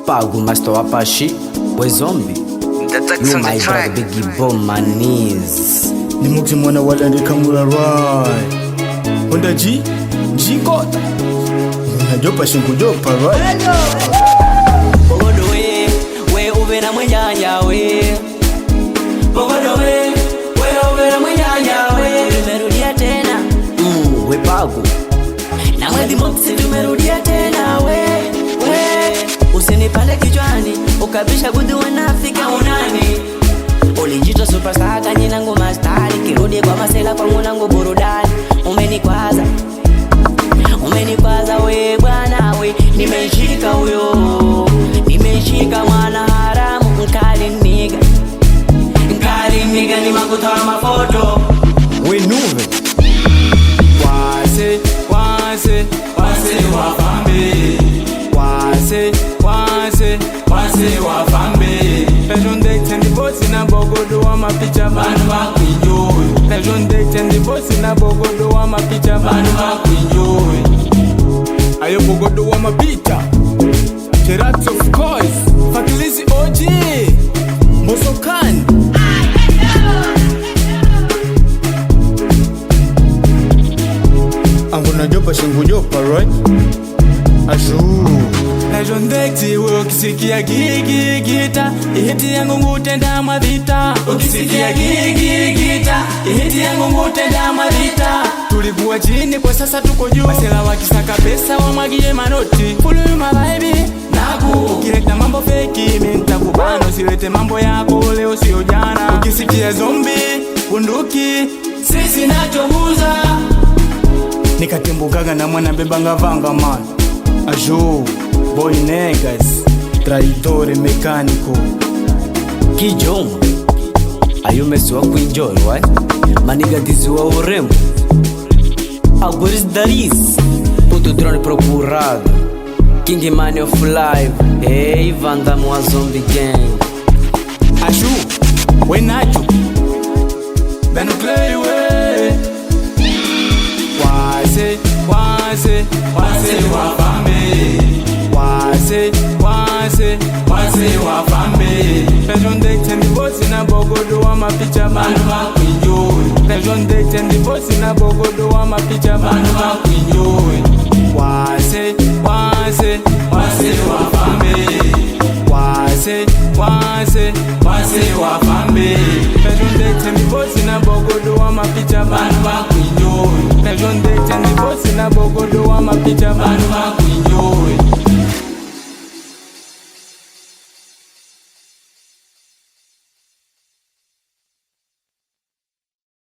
Pago, mas tô apaixi, pois zombie. You my brother, biggie bomb my knees. Ni mukti mwana wala ndi kamura right. Honda G kota. Najopa shingu jopa right. Bogodo we ube na mwenyanya we. Bogodo we ube na mwenyanya we. Tumerudia tena. We Pago. Na mwezi mokisi tumerudia tena we. Usinipande kichwani, ukabisha gudu wanafika unani. Ulijito superstar kanyina ngo mastari. Kirudi kwa masela kwa mwanangu burudani. Umenikwaza we bwana we. Nimeshika huyo, nimeshika mwana haramu. Nkali niga ni makutoa mafoto. We nuve Wase wafambe. Wase wafambe. Lejon date and the boss in a bogodo wa mapicha banu makwinjoy. Lejon date and the boss in a bogodo wa mapicha banu makwinjoy. Ayo bogodo wa mapita Gerards of course. Fakilizi OG Mosokan. Ango najopa shingu jopa right. Ashu Lejon date we ukisikia gigita. Ihiti yangu ngutenda mavita. Ukisikia gigita. Ihiti yangu ngutenda mavita. Tulikuwa chini kwa sasa tuko juu. Masela wakisaka pesa wamwagie manoti. Follow my baby naku. Ukileta mambo feki minta kubano. Silete mambo yako leo sio jana. Ukisikia zombie bunduki sisi nachomuza. nikatimbukaga na mwana bebanga vanga man. Ajo boy negas traidore mecânico Kijong ayo mesi wa kuenjoy right. Manigadizi wa urembo. Agoris Daris puto drone procurado. King man of life. Hey Vanda mwa zombie gang. Ajo we nacho Beno play we. Wase wafambe. Wase wafambe. Lejon date and the boss in a bogodo wa mapicha banu makwinjoy. Lejon date and the boss in a bogodo wa mapicha banu makwinjoy. Wase wafambe. Wase wafambe. Lejon date and the boss in a bogodo wa mapicha banu makwinjoy. Lejon date and the boss in a bogodo wa mapicha banu makwinjoy.